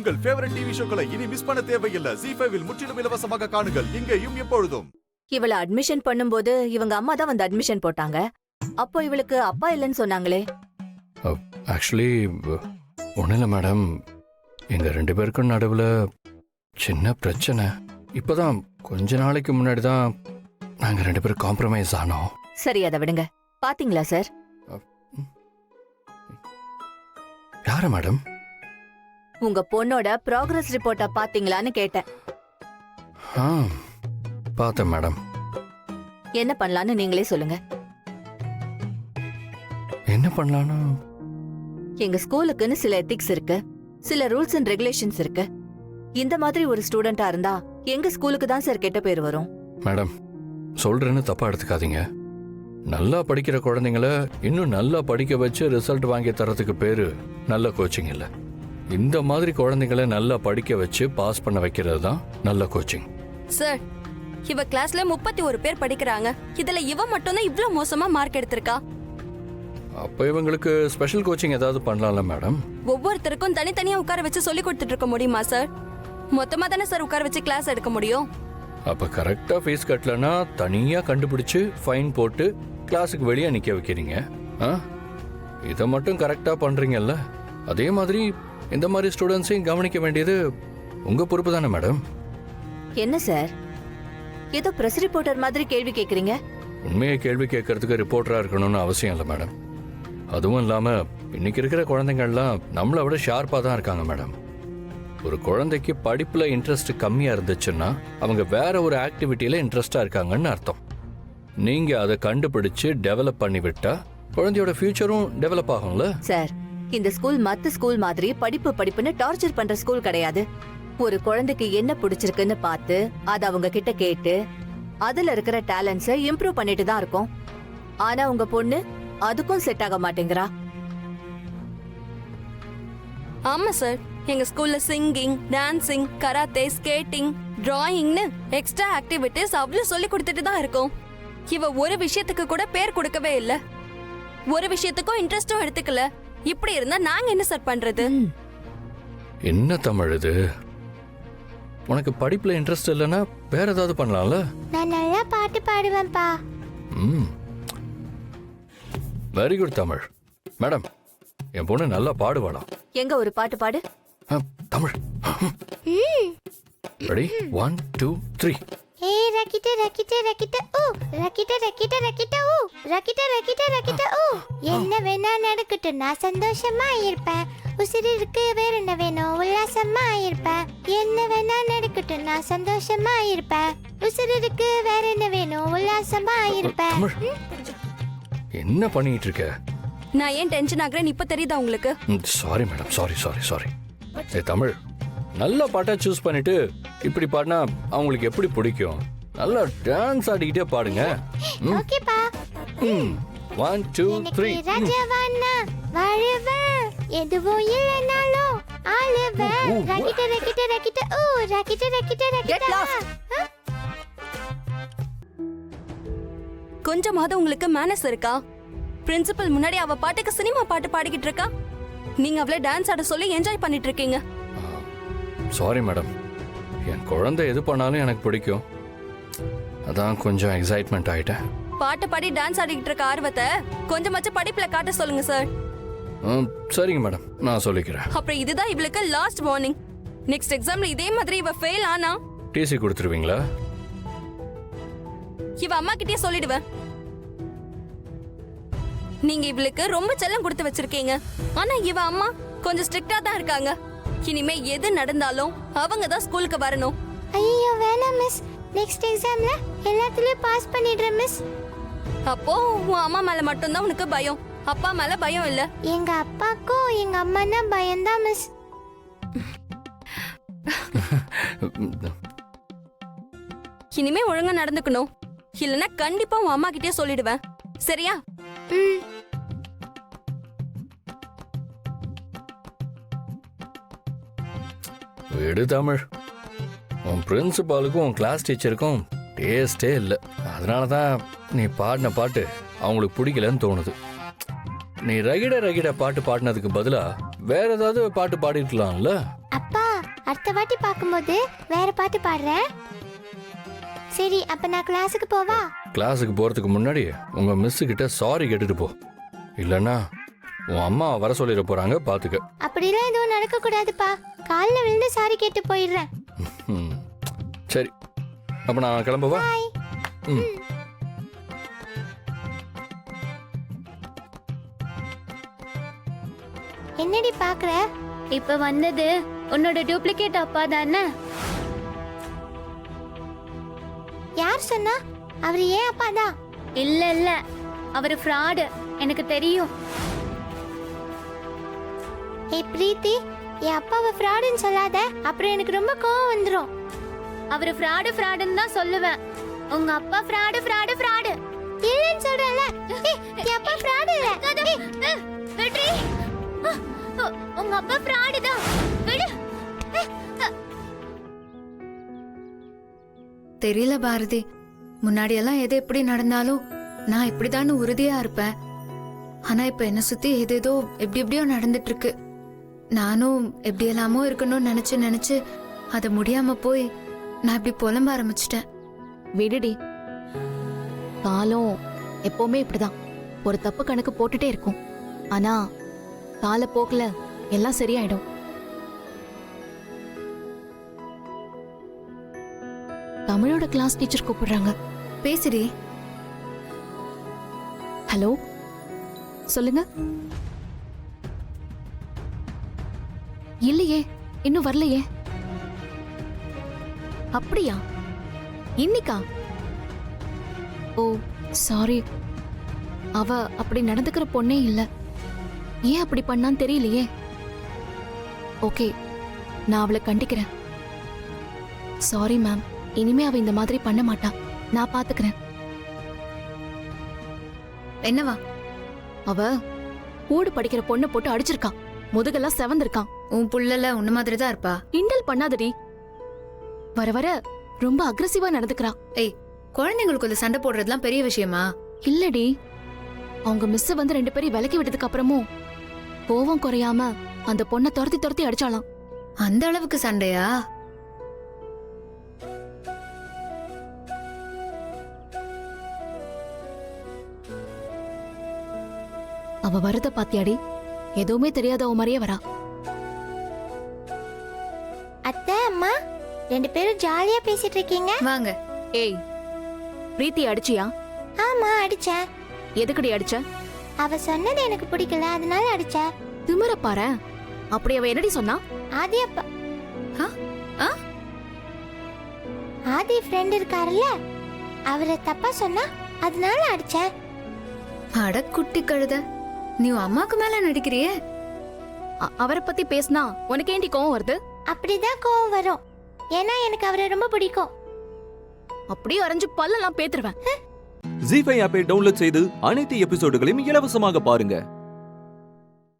உங்கள் favourite TV ஷோக்களை இனி miss பண்ண தேவையில்லை. ZEE5 இல் முற்றிலும் இலவசமாக காணுங்கள். இங்கேயும் எப்பொழுதும். இவள அட்மிஷன் பண்ணும்போது இவங்க அம்மா தான் வந்து அட்மிஷன் போட்டாங்க. அப்போ இவளுக்கு அப்பா இல்லைன்னு சொன்னாங்களே. ஆக்சுவலி ஒன்றும் இல்லை மேடம், எங்கள் 2 பேருக்கும் நடுவில் சின்ன பிரச்சனை. இப்போதான் கொஞ்ச நாளைக்கு முன்னாடி தான் நாங்கள் 2 பேரும் காம்ப்ரமைஸ் ஆனோம். சரி, அதை விடுங்க. பாத்தீங்களா சார்? யார மேடம்? உங்க பொண்ணோட ப்ராக்ரஸ் ரிப்போர்ட்ட பாத்தீங்களான்னு கேட்டேன். பார்த்தேன் மேடம். என்ன பண்ணலான்னு நீங்களே சொல்லுங்க. என்ன பண்ணலான்னு? எங்க ஸ்கூலுக்குன்னு சில எத்திக்ஸ் இருக்கு, சில ரூல்ஸ் அண்ட் ரெகுலேஷன்ஸ் இருக்கு. இந்த மாதிரி ஒரு ஸ்டூடெண்டா இருந்தா எங்க ஸ்கூலுக்கு தான் சார் கெட்ட பேர் வரும். மேடம், சொல்றேன்னு தப்பா எடுத்துக்காதீங்க. நல்லா படிக்கிற குழந்தைங்கள இன்னும் நல்லா படிக்க வச்சு ரிசல்ட் வாங்கி தரதுக்கு பேரு நல்ல கோச்சிங் இல்ல. இந்த மாதிரி குழந்தைங்களை நல்லா படிக்க வச்சு பாஸ் பண்ண வைக்கிறது தான் நல்ல கோச்சிங். சார், இவ கிளாஸ்ல 31 பேர் படிக்கிறாங்க. இதுல இவ மட்டும் தான் இவ்ளோ மோசமா மார்க் எடுத்திருக்கா. அப்ப இவங்களுக்கு ஸ்பெஷல் கோச்சிங் ஏதாவது பண்ணலாம்ல மேடம்? ஒவ்வொருத்தருக்கும் தனித்தனியா உட்கார வச்சு சொல்லி கொடுத்துட்டு இருக்க முடியுமா சார்? மொத்தமா தானே சார் உட்கார வச்சு கிளாஸ் எடுக்க முடியும். அப்ப கரெக்டா ஃபீஸ் கட்டலனா தனியா கண்டுபிடிச்சு ஃபைன் போட்டு கிளாஸுக்கு வெளியே நிக்க வைக்கிறீங்க. இதை மட்டும் கரெக்டா பண்றீங்கல்ல, அதே மாதிரி இந்த மாதிரி ஸ்டூடெண்ட்ஸையும் கவனிக்க வேண்டியது உங்க பொறுப்பு தானே மேடம்? என்ன சார், ஏதோ பிரஸ் ரிப்போர்ட்டர் மாதிரி கேள்வி கேக்குறீங்க? உண்மையை கேள்வி கேட்கறதுக்கு ரிப்போர்ட்டரா இருக்கணும்னு அவசியம் இல்லை மேடம். அதுவும் இல்லாம இன்னைக்கு இருக்கிற குழந்தைங்கள்லாம் நம்மளை விட ஷார்ப்பா தான் இருக்காங்க மேடம். ஒரு குழந்தைக்கு படிப்புல இன்ட்ரெஸ்ட் கம்மியா இருந்துச்சுன்னா அவங்க வேற ஒரு ஆக்டிவிட்டியில இன்ட்ரெஸ்டா இருக்காங்கன்னு அர்த்தம். நீங்க அதை கண்டுபிடிச்சு டெவலப் பண்ணி விட்டா குழந்தையோட ஃபியூச்சரும் டெவலப் ஆகும்ல. சார், இந்த ஸ்கூல் மத்த ஸ்கூல் மாதிரி படிப்புன்னு டார்ச்சர் பண்ற ஸ்கூல் கிடையாது. ஒரு குழந்தைக்கு என்ன பிடிச்சிருக்குன்னு பார்த்து அதை அவங்க கிட்ட கேட்டு அதுல இருக்கிற டேலண்ட்ஸை இம்ப்ரூவ் பண்ணிட்டு தான் இருக்கும். ஆனா உங்க பொண்ணு அதுக்கும் செட் ஆக மாட்டேங்கிறா. ஆமா சார், எங்க ஸ்கூல்ல சிங்கிங், டான்சிங், கராத்தே, ஸ்கேட்டிங், டிராயிங்னு எக்ஸ்ட்ரா ஆக்டிவிட்டிஸ் அவ்வளவு சொல்லி கொடுத்துட்டு தான் இருக்கோம். இவ ஒரு விஷயத்துக்கு கூட பேர் கொடுக்கவே இல்ல, ஒரு விஷயத்துக்கும் இன்ட்ரெஸ்டும் எடுத்துக்கல. இப்படி இருந்தா நாங்க என்ன சார் பண்றது? என்ன தமிழ் இது? உனக்கு படிப்புல இன்ட்ரெஸ்ட் இல்லைன்னா வேற ஏதாவது பண்ணலாம்ல. நான் நல்லா பாட்டு பாடுவேன்ப்பா. Very good Tamil. மேடம், என் பொண்ணு நல்லா பாடுவாளாம். எங்க ஒரு பாட்டு பாடு. தமிழ். ரெடி? 1 2 3. ஏ ரக்கிட்ட ரக்கிட்ட ரக்கிட்ட ஊ, ரக்கிட்ட ரக்கிட்ட ரக்கிட்ட ஊ, ரக்கிட்ட ரக்கிட்ட ரக்கிட்ட ஊ. என்ன வேணா நடக்கட்டும், நான் சந்தோஷமா இருப்பேன். உசிறு இருக்கு, வேற என்ன வேணும், உல்லாசமா இருப்பேன். என்ன வேணா நடக்கட்டும், நான் சந்தோஷமா இருப்பேன். உசிறு இருக்கு, வேற என்ன வேணும், உல்லாசமா இருப்பேன். என்ன பண்ணிட்டு இருக்க? நான் ஏன் டென்ஷன் ஆகுறேன்னு இப்ப தெரியுதா உங்களுக்கு? Sorry madam, sorry sorry sorry. ஏ தமிழ், நல்ல பாட்டா சூஸ் பண்ணிட்டு இப்படி பாடினா அவங்களுக்கு எப்படி பிடிக்கும்? நல்லா டான்ஸ் ஆடிக்கிட்டே பாடுங்க. ஓகேப்பா. 1 2 3. ராஜவானா வாழுவேன், எதுவும் இல்லைனாலும் ஆளுவேன். ரக்கிட்ட ரக்கிட்ட ரக்கிட்ட ஊ, ரக்கிட்ட ரக்கிட்ட ரக்கிட்ட. கொஞ்சமாவது உங்களுக்கு மேனஸ் இருக்கா? பிரின்சிபல் முன்னாடி அவ பாட்டுக்கு சினிமா பாட்டு பாடிக்கிட்டு இருக்கா, நீங்க அவளை டான்ஸ் ஆட சொல்லி என்ஜாய் பண்ணிட்டு இருக்கீங்க. சாரி மேடம், என் குழந்தை எது பண்ணாலும் எனக்கு பிடிக்கும், அதான் கொஞ்சம் எக்ஸைட்மெண்ட் ஆயிட்டேன். பாட்டு பாடி டான்ஸ் ஆடிக்கிட்டு இருக்க ஆர்வத்தை கொஞ்சமாச்சும் படிப்புல காட்ட சொல்லுங்க சார். சரிங்க மேடம், நான் சொல்லிக்கிறேன். அப்புறம் இதுதான் இவளுக்கு லாஸ்ட் வார்னிங். நெக்ஸ்ட் எக்ஸாம்ல இதே மாதிரி இவ ஃபெயில் ஆனா டிசி கொடுத்துருவீங்களா? இவ அம்மா கிட்டயே சொல்லிடுவேன். நீங்க இவளுக்கு ரொம்ப செல்லம் கொடுத்து வச்சிருக்கீங்க, ஆனா இவ அம்மா கொஞ்சம் ஸ்ட்ரிக்ட்டா தான் இருக்காங்க. இனிமே எது நடந்தாலும் அவங்க தான் ஸ்கூலுக்கு வரணும். ஐயோ வேணாம் மிஸ், நெக்ஸ்ட் எக்ஸாம்ல எல்லாத்துலயும் பாஸ் பண்ணிடுறேன் மிஸ். அப்போ உன் அம்மா மேல மட்டும்தான் உனக்கு பயம், அப்பா மேல பயம் இல்ல. எங்க அப்பாக்கும் எங்க அம்மானா பயம்தான் மிஸ். இனிமே ஒழுங்கா நடந்துக்கணும், இல்லனா கண்டிப்பா உன் அம்மா கிட்டயே சொல்லிடுவேன். சரியா? விடு தமிழ், உன் பிரின்சிபாலுக்கும் உன் கிளாஸ் டீச்சருக்கும் டேஸ்டே இல்லை. அதனால தான் நீ பாடின பாட்டு அவங்களுக்கு பிடிக்கலன்னு தோணுது. நீ ரகிட ரகிட பாட்டு பாடினதுக்கு பதிலா வேற ஏதாவது பாட்டு பாடிருக்கலாம்ல. அப்பா அடுத்த வாட்டி பார்க்கும்போது வேற பாட்டு பாடுறேன். சரி, அப்ப நான் கிளாஸுக்கு போவா? கிளாஸுக்கு போகிறதுக்கு முன்னாடி உங்கள் மிஸ்ஸு கிட்ட சாரி கேட்டுட்டு போ. இல்லைன்னா உன் அம்மா வர சொல்லிட போகிறாங்க, பார்த்துக்க. அப்படிலாம் எதுவும் நடக்க கூடாதுப்பா. காலில் விழுந்து சாரி கேட்டு போயிடுறேன். ம், சரி, அப்போ நான் கிளம்பவா? பாய். ம். என்னடி பாக்குற? இப்ப வந்தது உன்னோட டூப்ளிகேட் அப்பா தானே? யார் சொன்னா? அவர் ஏன் அப்பா தான்? இல்ல இல்ல, அவரு ஃப்ராடு, எனக்கு தெரியும். ஏய் பிரீத்தி, என் அப்பாவை ஃப்ராடுன்னு சொல்லாத, அப்புறம் எனக்கு ரொம்ப கோவம் வந்துடும். அவரு ஃப்ராடுன்னு தான் சொல்லுவேன். உங்க அப்பா ஃப்ராடு ஃப்ராடு ஃப்ராடு இல்லைன்னு சொல்றேன்ல. ஏய், என் அப்பா ஃப்ராடு இல்ல. வெற்றி, உங்க அப்பா ஃப்ராடு தான். விடு. தெரியல பாரதி, முன்னாடியெல்லாம் எது எப்படி நடந்தாலும் நான் இப்படிதான்னு உறுதியா இருப்பேன். ஆனா இப்ப என்ன சுத்தி ஏதேதோ எப்படியோ நடந்துட்டு இருக்கு. நானும் எப்படியெல்லாமோ இருக்கணும்னு நினைச்சு அது முடியாம போய் நான் இப்படி புலம்ப ஆரம்பிச்சிட்டேன். விடுடி, காலம் எப்பவுமே இப்படிதான், ஒரு தப்பு கணக்கு போட்டுட்டே இருக்கும். ஆனா காலப்போக்குல எல்லாம் சரியாயிடும். தமிழோட கிளாஸ் டீச்சர் கூப்பிடுறாங்க. பேசுடி. ஹலோ, சொல்லுங்க. இல்லையே, இன்னும் வரலையே. அப்படியா? இன்னிக்கா? ஓ சாரி, அவ அப்படி நடந்துக்கிற பொண்ணே இல்ல. ஏன் அப்படி பண்ணான்னு தெரியலையே. ஓகே, நான் அவளை கண்டிக்கிறேன். சாரி மேம், இனிமே அவ இந்த மாதிரி பண்ண மாட்டா. நான் பாத்துக்கிறேன். என்னவா? அவ கூடு படிக்கிற பொண்ணை போட்டு அடிச்சிருக்கான், முதுகெல்லாம் செவந்திருக்கான். உன் புள்ளல உன்ன மாதிரி தான் இருப்பா. கிண்டல் பண்ணாதடி. வர வர ரொம்ப அக்ரெசிவா நடந்துக்கிறா. ஏய், குழந்தைங்களுக்குள்ள சண்டை போடுறதுலாம் பெரிய விஷயமா? இல்லடி, அவங்க மிஸ் வந்து 2 பேரையும் விலக்கி விட்டதுக்கு அப்புறமும் கோவம் குறையாம அந்த பொண்ணை துரத்தி அடிச்சாலாம். அந்த அளவுக்கு சண்டையா? அவ வரத பாத்தியாடி? எதுவுமே தெரியாதவ மாதிரியே வரா. அத்தை, அம்மா 2 பேரும் ஜாலியா பேசிட்டு இருக்கீங்க. வாங்க. ஏய், பிரீத்தி அடிச்சியா? ஆமா, அடிச்சேன். எதுக்கடி அடிச்ச? அவ சொன்னது எனக்கு பிடிக்கல, அதனால அடிச்சேன். திமிர பாரு. அப்படி அவ என்னடி சொன்னா? ஆதி அப்பா. ஆ? ஆ? ஆதி ஃப்ரெண்ட் இருக்காருல்ல, அவரை தப்பா சொன்னா அதனால அடிச்சேன். அட குட்டி கழுத, நீ உன் அம்மாக்கு மேல நடிக்கிறியே. அவரை பத்தி பேசினா உனக்கு ஏண்டி கோவம் வருது? அப்படிதான் கோவம் வரும், ஏன்னா எனக்கு அவரை ரொம்ப பிடிக்கும். அப்படியே அரைஞ்சு பல்லெல்லாம் பேத்துருவேன். ஜீ5 ஆப்பை டவுன்லோட் செய்து அனைத்து எபிசோடுகளையும் இலவசமாக பாருங்க.